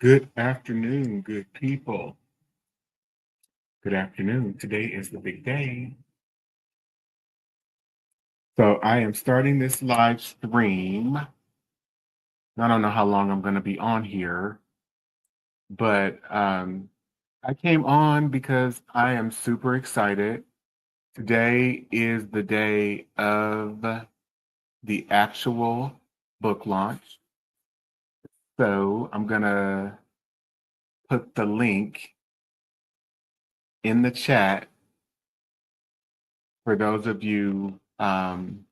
Good afternoon, good people. Good afternoon. Today is the big day. So I am starting this live stream. I don't know how long I'm going to be on here, but I came on because I am super excited. Today is the day of the actual book launch. So I'm going to put the link in the chat for those of you who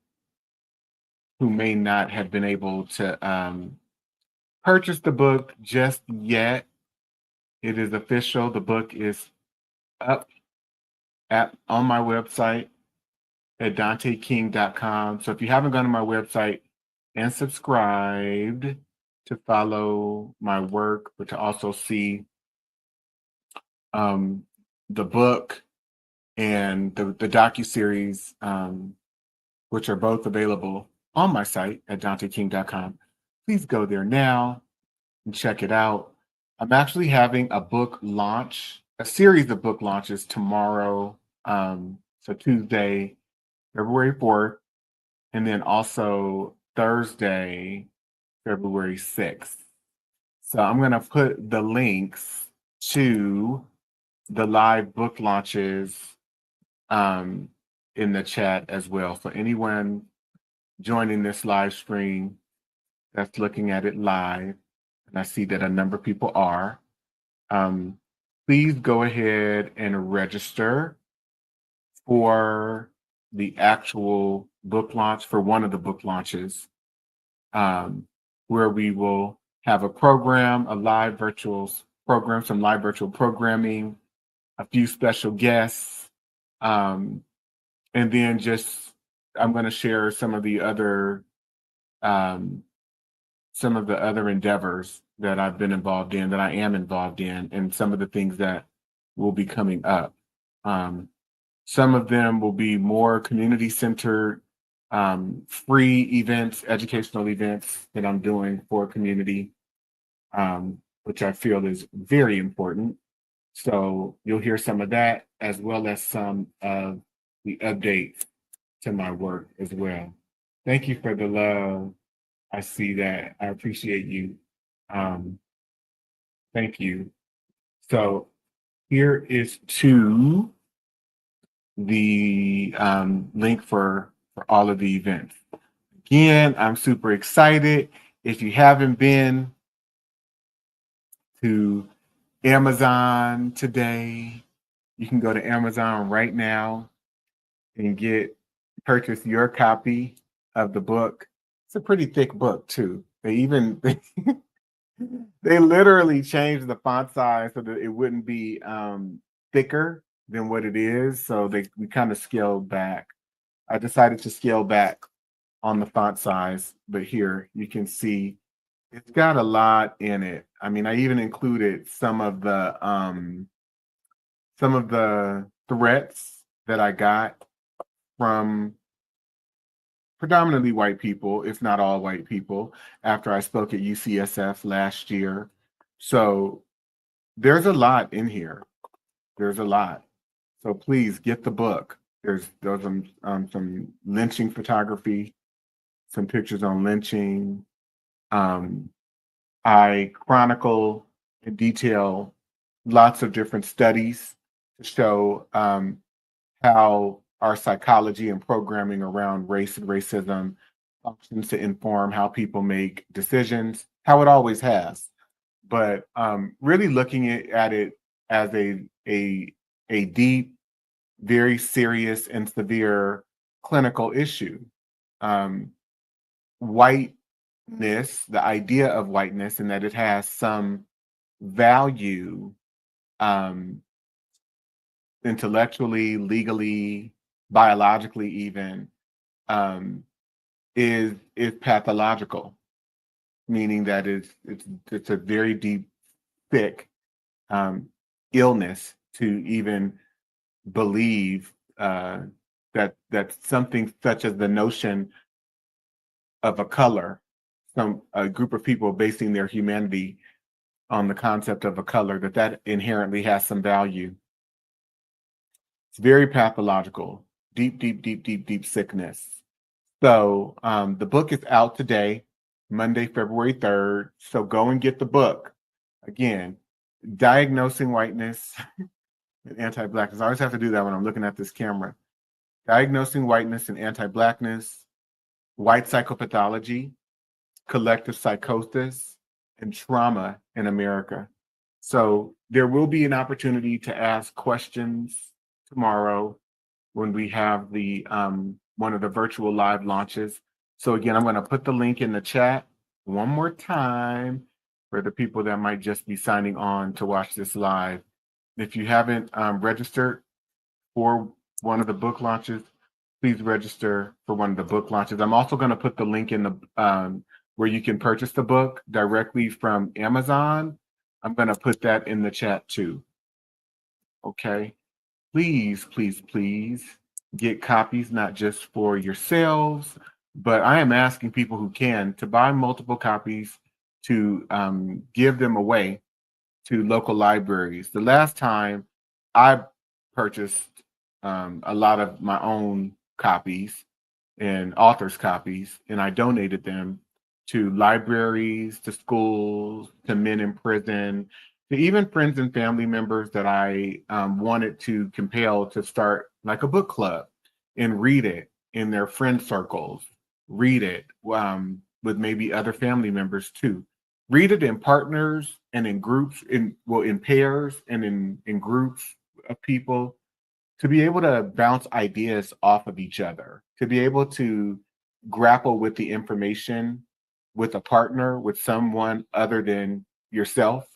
may not have been able to purchase the book just yet. It is official. The book is up on my website at danteking.com. So if you haven't gone to my website and subscribed to follow my work, but to also see the book and the Docuseries, which are both available on my site at danteking.com, please go there now and check it out. I'm actually having a book launch, a series of book launches tomorrow. So Tuesday, February 4th, and then also Thursday, February 6th. So I'm going to put the links to the live book launches in the chat as well. So anyone joining this live stream that's looking at it live, and I see that a number of people are, please go ahead and register for the actual book launch, for one of the book launches, where we will have a program, a live virtual program, some live virtual programming, a few special guests, and then just I'm going to share some of the other endeavors that I've been involved in, that I am involved in, and some of the things that will be coming up. Some of them will be more community-centered, free events, educational events that I'm doing for community, which I feel is very important. So you'll hear some of that, as well as some of the updates to my work as well. Thank you for the love. I see that. I appreciate you. Thank you. So here is to the link for all of the events. Again, I'm super excited. If you haven't been to Amazon today, you can go to Amazon right now and purchase your copy of the book. It's a pretty thick book too. They literally changed the font size so that it wouldn't be thicker than what it is. So we kind of scaled back. I decided to scale back on the font size, but here you can see it's got a lot in it. I mean, I even included some of the threats that I got from predominantly white people, if not all white people, after I spoke at UCSF last year. So there's a lot in here. There's a lot. So please get the book. There's some lynching photography, some pictures on lynching. I chronicle in detail lots of different studies to show how our psychology and programming around race and racism functions to inform how people make decisions, how it always has. But really looking at it as a deep, very serious and severe clinical issue. Whiteness, the idea of whiteness, and that it has some value intellectually, legally, biologically even, is pathological, meaning that it's a very deep, thick illness to even believe that something such as the notion of a color, a group of people basing their humanity on the concept of a color, that inherently has some value. It's very pathological, deep, deep, deep, deep, deep sickness. So the book is out today, Monday, February 3rd. So go and get the book. Again, Diagnosing Whiteness and Anti-Blackness. I always have to do that when I'm looking at this camera. Diagnosing Whiteness and Anti-Blackness, White Psychopathology, Collective Psychosis, and Trauma in America. So there will be an opportunity to ask questions tomorrow when we have the one of the virtual live launches. So again, I'm going to put the link in the chat one more time for the people that might just be signing on to watch this live. If you haven't registered for one of the book launches, please register for one of the book launches. I'm also going to put the link in the where you can purchase the book directly from Amazon. I'm going to put that in the chat too. Okay. Please, please, please get copies, not just for yourselves, but I am asking people who can to buy multiple copies to give them away to local libraries. The last time I purchased a lot of my own copies and authors' copies, and I donated them to libraries, to schools, to men in prison, to even friends and family members that I wanted to compel to start like a book club and read it in their friend circles, read it with maybe other family members too. Read it in partners and in groups, in pairs and in groups of people, to be able to bounce ideas off of each other, to be able to grapple with the information with a partner, with someone other than yourself,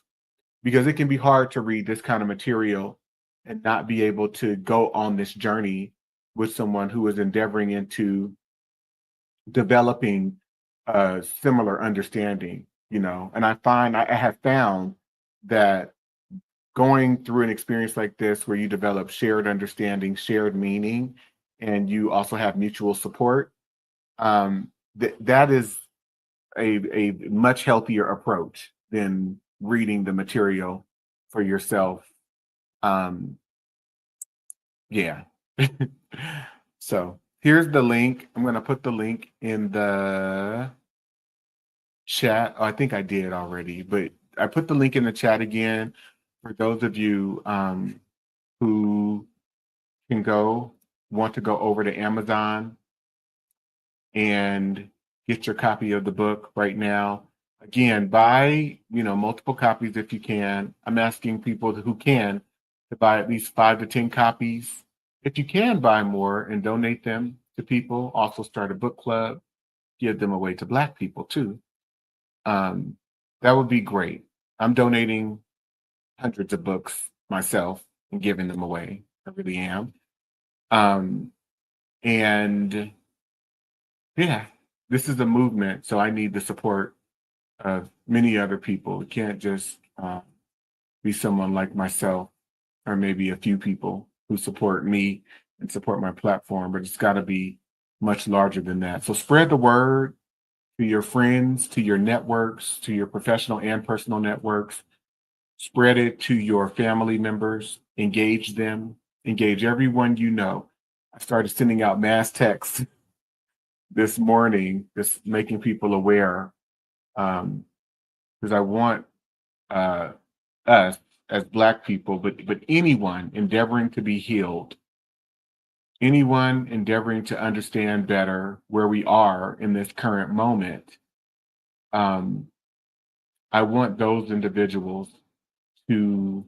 because it can be hard to read this kind of material and not be able to go on this journey with someone who is endeavoring into developing a similar understanding, you know. And I have found that going through an experience like this where you develop shared understanding, shared meaning, and you also have mutual support, that is a much healthier approach than reading the material for yourself. Yeah. So here's the link. I'm going to put the link in the chat. Oh, I think I did already, but I put the link in the chat again for those of you who want to go over to Amazon and get your copy of the book right now. Again, buy, multiple copies if you can. I'm asking people who can to buy at least 5 to 10 copies. If you can buy more and donate them to people, also start a book club, give them away to Black people too. That would be great. I'm donating hundreds of books myself and giving them away. I really am. And yeah, this is a movement, so I need the support of many other people. It can't just be someone like myself or maybe a few people who support me and support my platform, but it's got to be much larger than that. So spread the word to your friends, to your networks, to your professional and personal networks. Spread it to your family members, engage them, engage everyone you know. I started sending out mass texts this morning, just making people aware, because I want us as Black people, but anyone endeavoring to be healed, anyone endeavoring to understand better where we are in this current moment. I want those individuals to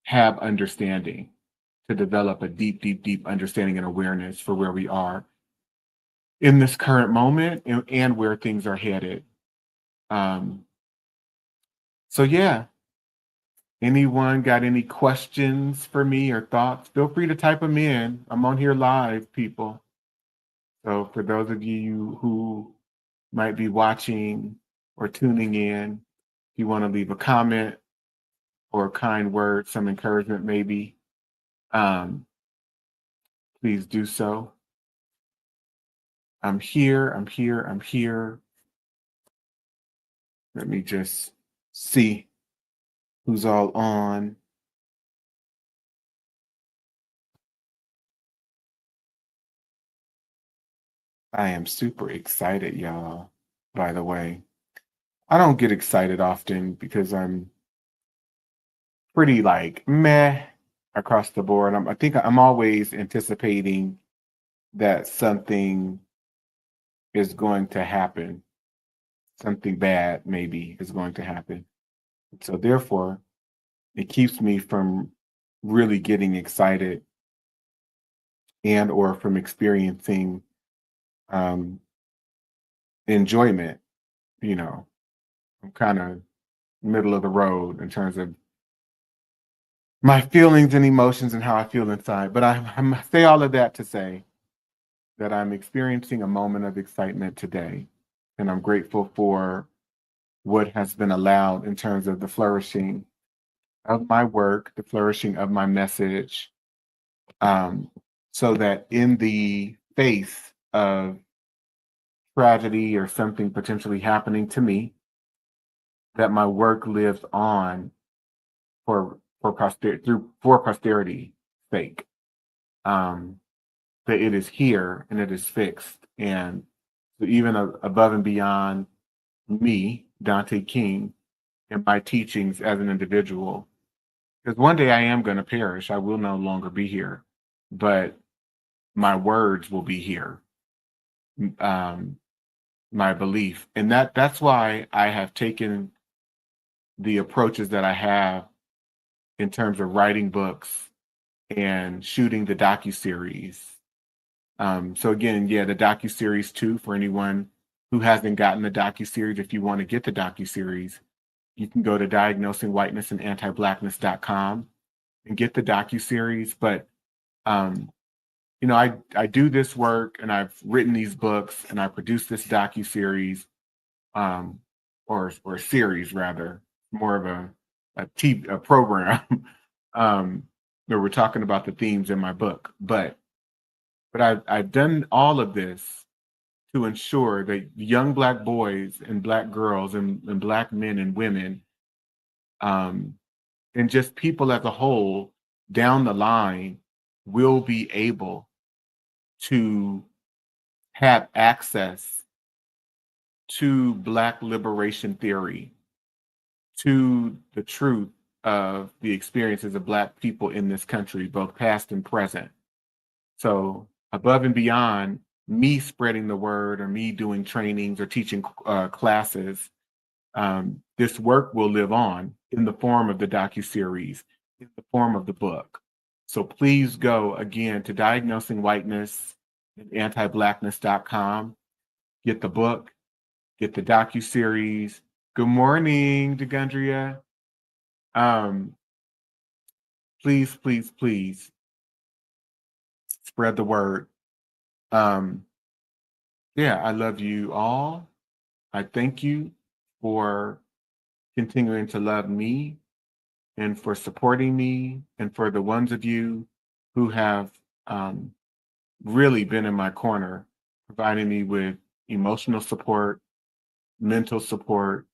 have understanding, to develop a deep, deep, deep understanding and awareness for where we are in this current moment and where things are headed. So yeah, anyone got any questions for me or thoughts? Feel free to type them in. I'm on here live, people. So for those of you who might be watching or tuning in, if you want to leave a comment or a kind word, some encouragement maybe, please do so. I'm here. Let me just see who's all on. I am super excited, y'all, by the way. I don't get excited often because I'm pretty like meh across the board. I think I'm always anticipating that something is going to happen, something bad maybe is going to happen. So therefore, it keeps me from really getting excited and or from experiencing um, enjoyment. You know, I'm kind of middle of the road in terms of my feelings and emotions and how I feel inside. But I say all of that to say that I'm experiencing a moment of excitement today. And I'm grateful for what has been allowed in terms of the flourishing of my work, the flourishing of my message, um, so that in the face of tragedy or something potentially happening to me, that my work lives on for posterity's sake. Um, that it is here and it is fixed, and so even above and beyond me, Dante King, and my teachings as an individual, because one day I am going to perish. I will no longer be here, but my words will be here. Um, my belief, and that's why I have taken the approaches that I have in terms of writing books and shooting the docuseries. So again, yeah, the docuseries too, for anyone who hasn't gotten the docuseries, if you want to get the docuseries, you can go to Diagnosing Whiteness and Anti-Blackness.com and get the docuseries. But you know, I do this work and I've written these books and I produce this docuseries, um, or series rather, more of a program, where we're talking about the themes in my book. But I've done all of this to ensure that young Black boys and Black girls and Black men and women, um, and just people as a whole down the line will be able to have access to Black liberation theory, to the truth of the experiences of Black people in this country, both past and present. So above and beyond me spreading the word or me doing trainings or teaching classes, this work will live on in the form of the docuseries, in the form of the book. So please go again to Diagnosing Whiteness and Anti-Blackness.com, get the book, get the docuseries. Good morning, DeGundria. Um, please, please, please spread the word. Um, yeah, I love you all. I thank you for continuing to love me and for supporting me, and for the ones of you who have um, really been in my corner, providing me with emotional support, mental support.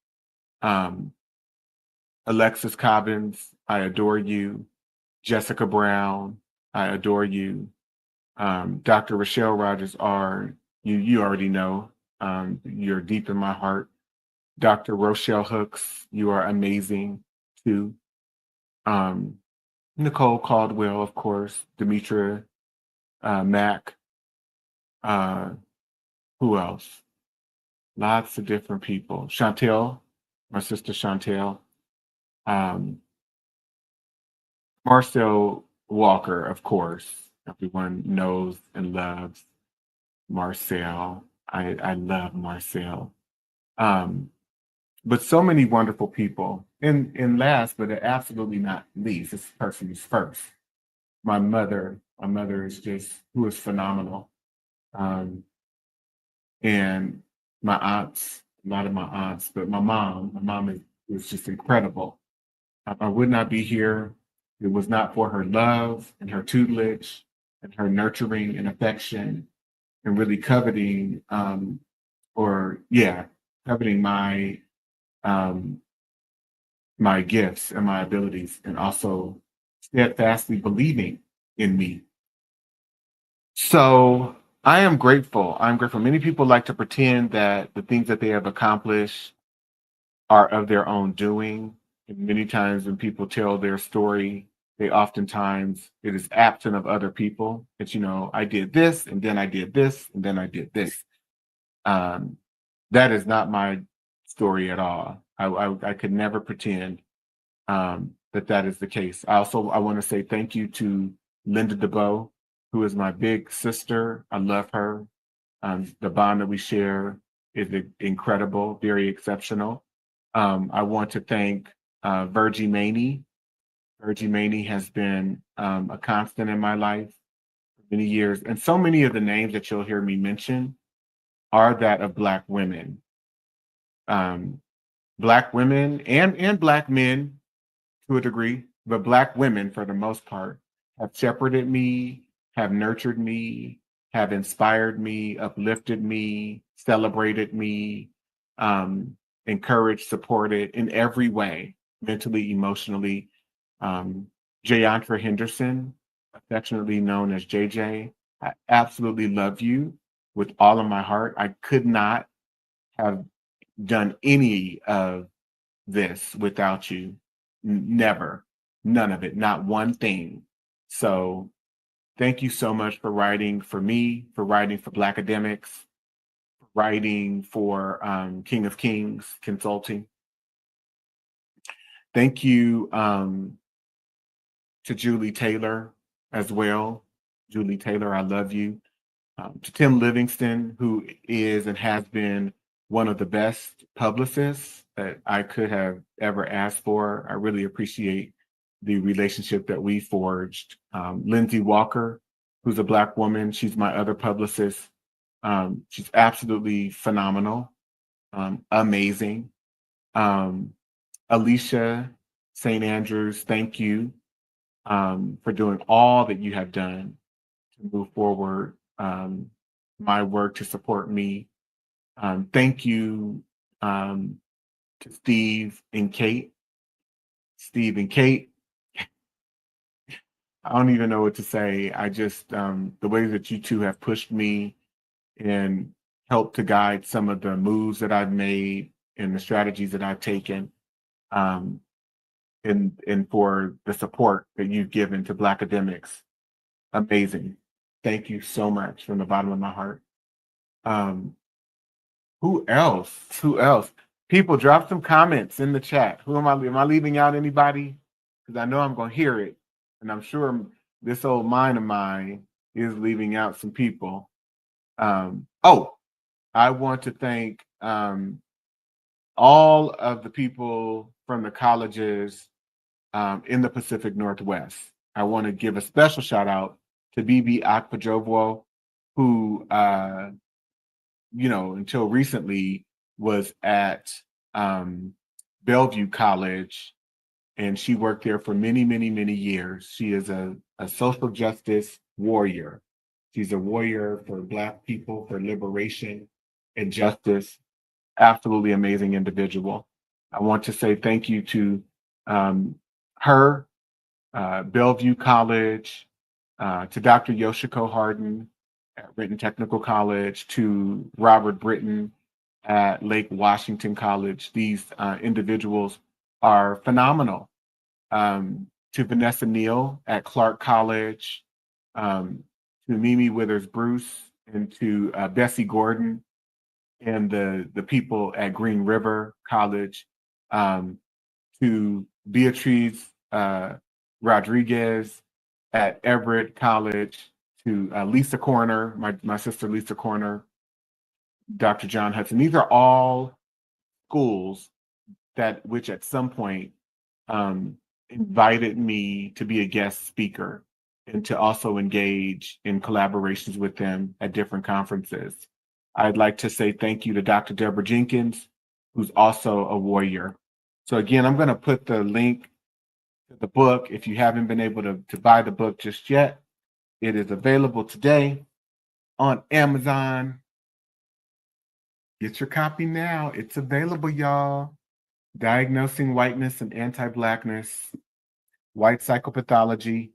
Um, Alexis Cobbins, I adore you. Jessica Brown, I adore you. Dr. Rochelle Rogers R, you already know. You're deep in my heart. Dr. Rochelle Hooks, you are amazing too. Um, Nicole Caldwell, of course, Demetra Mack, uh, who else? Lots of different people. Chantel, my sister Chantel, um, Marcel Walker, of course. Everyone knows and loves Marcel. I love Marcel. Um, but so many wonderful people. And last, but absolutely not least, this person is first. My mother. My mother is just who is phenomenal. And my aunts, a lot of my aunts, but my mom is just incredible. I would not be here. If it was not for her love and her tutelage and her nurturing and affection and really coveting, or yeah, coveting my um, my gifts and my abilities, and also steadfastly believing in me. So I am grateful. I'm grateful. Many people like to pretend that the things that they have accomplished are of their own doing. And many times when people tell their story, they oftentimes it is absent of other people. It's, I did this, and then I did this, and then I did this. Um, that is not my story at all. I could never pretend that is the case. I want to say thank you to Linda DeBow, who is my big sister. I love her. The bond that we share is incredible, very exceptional. I want to thank Virgie Maney. Virgie Maney has been a constant in my life for many years. And so many of the names that you'll hear me mention are that of Black women. Black women and Black men to a degree, but Black women, for the most part, have shepherded me, have nurtured me, have inspired me, uplifted me, celebrated me, encouraged, supported in every way, mentally, emotionally. Jayantra Henderson, affectionately known as JJ, I absolutely love you with all of my heart. I could not have done any of this without you. Never. None of it. Not one thing. So thank you so much for writing for me, for writing for Black academics, for writing for King of Kings Consulting. Thank you to Julie Taylor as well. Julie Taylor, I love you. To Tim Livingston, who is and has been one of the best publicists that I could have ever asked for. I really appreciate the relationship that we forged. Lindsay Walker, who's a Black woman, she's my other publicist. She's absolutely phenomenal, amazing. Alicia St. Andrews, thank you for doing all that you have done to move forward my work, to support me. Thank you to Steve and Kate. Steve and Kate, I don't even know what to say. I just, the way that you two have pushed me and helped to guide some of the moves that I've made and the strategies that I've taken, and for the support that you've given to Black academics. Amazing. Thank you so much from the bottom of my heart. Who else? Who else? People, drop some comments in the chat. Am I leaving out anybody? Because I know I'm going to hear it. And I'm sure this old mind of mine is leaving out some people. I want to thank all of the people from the colleges in the Pacific Northwest. I want to give a special shout out to Bibi Akpajovwo, who until recently was at Bellevue College, and she worked there for many, many, many years. She is a social justice warrior. She's a warrior for Black people, for liberation and justice. Absolutely amazing individual. I want to say thank you to her, Bellevue College, to Dr. Yoshiko Harden at Renton Technical College, to Robert Britton at Lake Washington College. These individuals are phenomenal. To Vanessa Neal at Clark College, to Mimi Withers Bruce, and to Bessie Gordon and the people at Green River College, to Beatrice Rodriguez at Everett College, to Lisa Corner, my sister Lisa Corner, Dr. John Hudson. These are all schools which at some point invited me to be a guest speaker and to also engage in collaborations with them at different conferences. I'd like to say thank you to Dr. Deborah Jenkins, who's also a warrior. So again, I'm going to put the link to the book. If you haven't been able to buy the book just yet, it is available today on Amazon. Get your copy now. It's available, y'all. Diagnosing Whiteness and Anti-Blackness, White Psychopathology,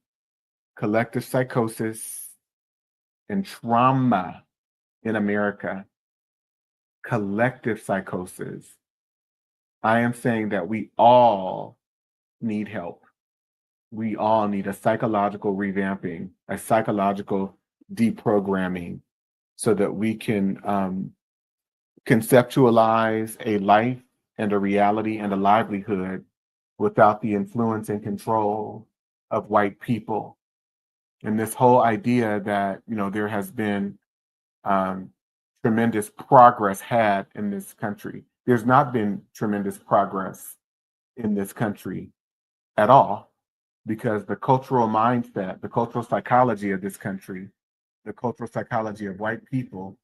Collective Psychosis, and Trauma in America. Collective psychosis. I am saying that we all need help. We all need a psychological revamping, a psychological deprogramming, so that we can conceptualize a life and a reality and a livelihood without the influence and control of white people. And this whole idea that, there has been tremendous progress had in this country. There's not been tremendous progress in this country at all, because the cultural mindset, the cultural psychology of this country, the cultural psychology of white people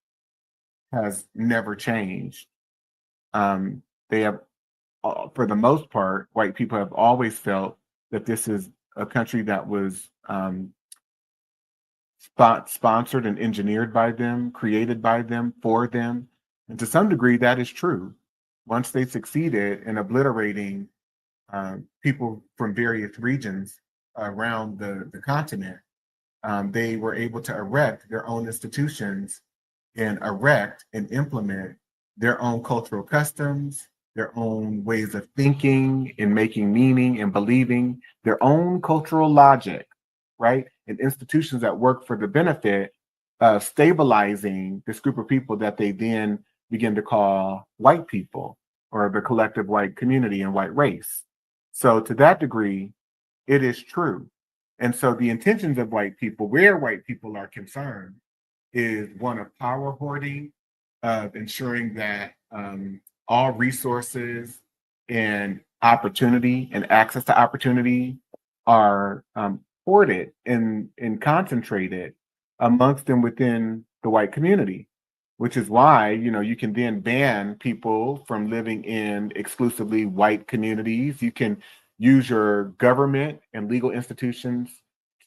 has never changed. They have, for the most part, white people have always felt that this is a country that was sponsored and engineered by them, created by them, for them. And to some degree, that is true. Once they succeeded in obliterating people from various regions around the continent, they were able to erect their own institutions and erect and implement their own cultural customs, their own ways of thinking and making meaning and believing, their own cultural logic, right? And institutions that work for the benefit of stabilizing this group of people that they then begin to call white people, or the collective white community and white race. So to that degree, it is true. And so the intentions of white people, where white people are concerned, is one of power hoarding, of ensuring that all resources and opportunity and access to opportunity are hoarded and concentrated amongst them within the white community, which is why, you can then ban people from living in exclusively white communities. You can use your government and legal institutions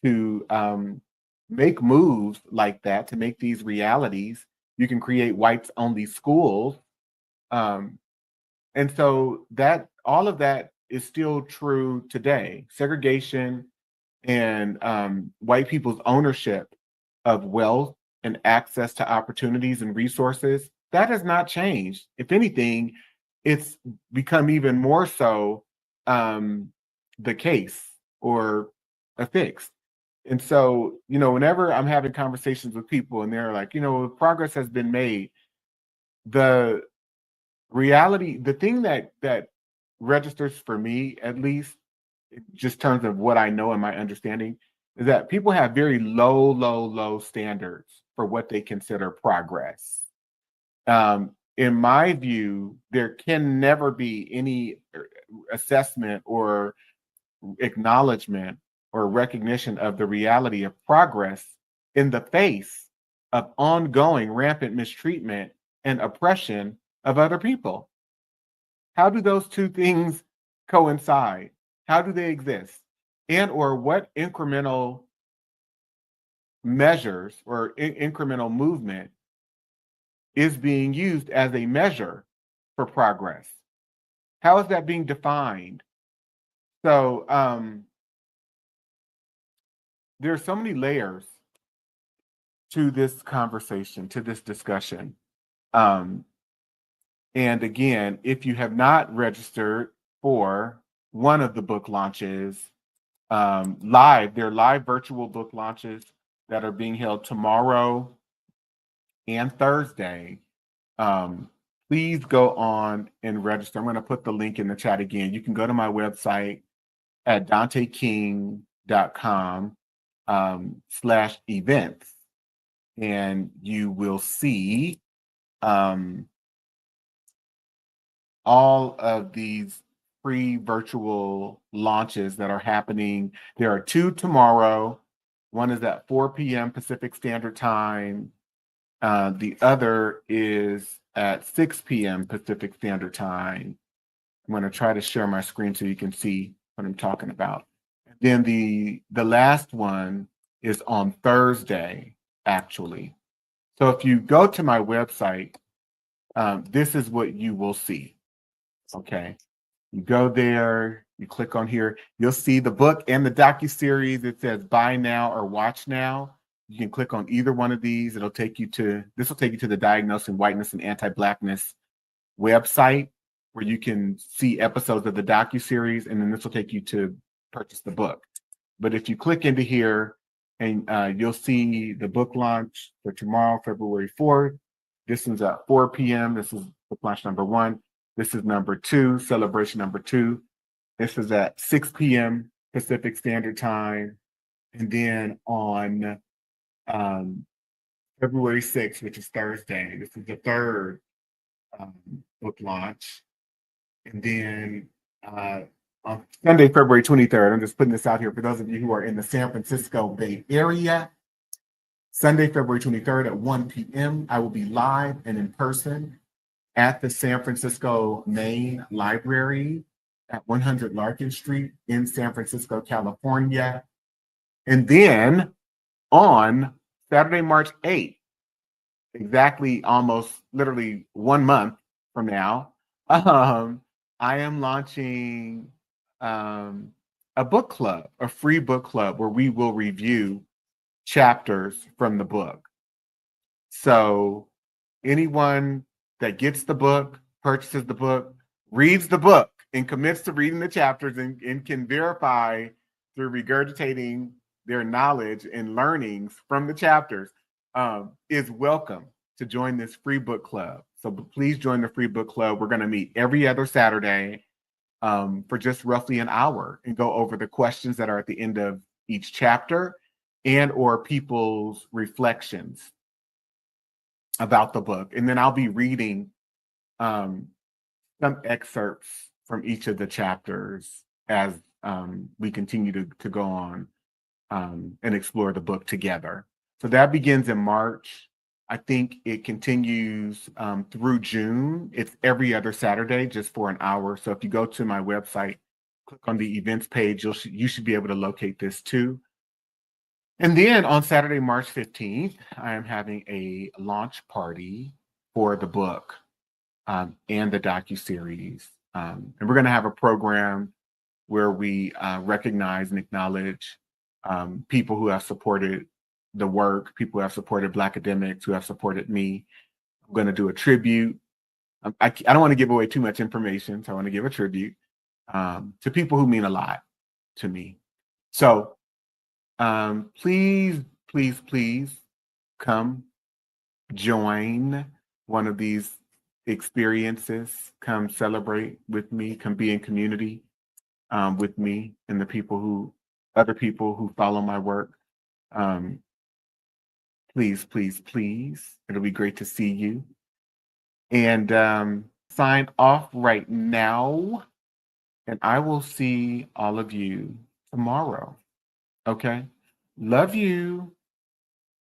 to make moves like that, to make these realities. You can create whites only schools. And so that all of that is still true today. Segregation and white people's ownership of wealth and access to opportunities and resources, that has not changed. If anything, it's become even more so the case, or affixed. And so, whenever I'm having conversations with people and they're like, progress has been made, the reality, the thing that registers for me, at least, just in terms of what I know and my understanding, is that people have very low standards for what they consider progress. In my view, there can never be any assessment or acknowledgement or recognition of the reality of progress in the face of ongoing rampant mistreatment and oppression of other people. How do those two things coincide? How do they exist? And or what incremental measures or incremental movement is being used as a measure for progress? How is that being defined? So there are so many layers to this conversation, to this discussion. And again, if you have not registered for one of the book launches, there are live virtual book launches that are being held tomorrow and Thursday. Please go on and register. I'm going to put the link in the chat again. You can go to my website at danteking.com/events, and you will see all of these free virtual launches that are happening. There are two tomorrow. One is at 4 p.m. Pacific Standard Time. The other is at 6 p.m. Pacific Standard Time. I'm going to try to share my screen so you can see what I'm talking about. Then the last one is on Thursday, actually. So if you go to my website, this is what you will see. Okay. You go there, you click on here, you'll see the book and the docuseries. It says buy now or watch now. You can click on either one of these. This will take you to the Diagnosing Whiteness and Anti-Blackness website, where you can see episodes of the docuseries, and then this will take you to purchase the book. But if you click into here, and you'll see the book launch for tomorrow, February 4th. This is at 4 p.m. This is book launch number 1. This is number 2, celebration number 2. This is at 6 p.m. Pacific Standard Time. And then on February 6th, which is Thursday, this is the 3rd book launch. And then on Sunday, February 23rd, I'm just putting this out here for those of you who are in the San Francisco Bay Area. Sunday, February 23rd at 1 p.m., I will be live and in person at the San Francisco Main Library at 100 Larkin Street in San Francisco, California. And then on Saturday, March 8th, exactly almost literally 1 month from now, I am launching a book club, a free book club where we will review chapters from the book. So anyone that gets the book, purchases the book, reads the book, and commits to reading the chapters and can verify through regurgitating their knowledge and learnings from the chapters, is welcome to join this free book club. So please join the free book club. We're going to meet every other Saturday for just roughly an hour and go over the questions that are at the end of each chapter and or people's reflections about the book. And then I'll be reading some excerpts from each of the chapters as we continue to go on and explore the book together. So that begins in March. I think it continues through June. It's every other Saturday, just for an hour. So if you go to my website, click on the events page, you should be able to locate this too. And then on Saturday, March 15th, I am having a launch party for the book and the docuseries. And we're going to have a program where we recognize and acknowledge people who have supported the work, people who have supported Black academics, who have supported me. I'm going to do a tribute. I don't want to give away too much information, so I want to give a tribute to people who mean a lot to me. So please, please, please come join one of these experiences. Come celebrate with me. Come be in community with me and the other people who follow my work. Please, please, please. It'll be great to see you. And sign off right now. And I will see all of you tomorrow. Okay? Love you.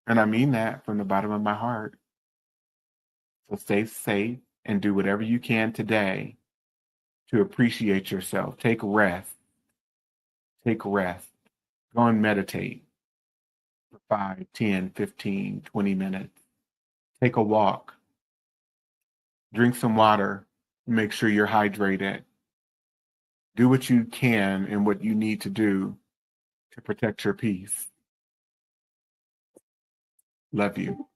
And I mean that from the bottom of my heart. So stay safe and do whatever you can today to appreciate yourself. Take rest. Take rest. Go and meditate for 5, 10, 15, 20 minutes. Take a walk. Drink some water. Make sure you're hydrated. Do what you can and what you need to do to protect your peace. Love you.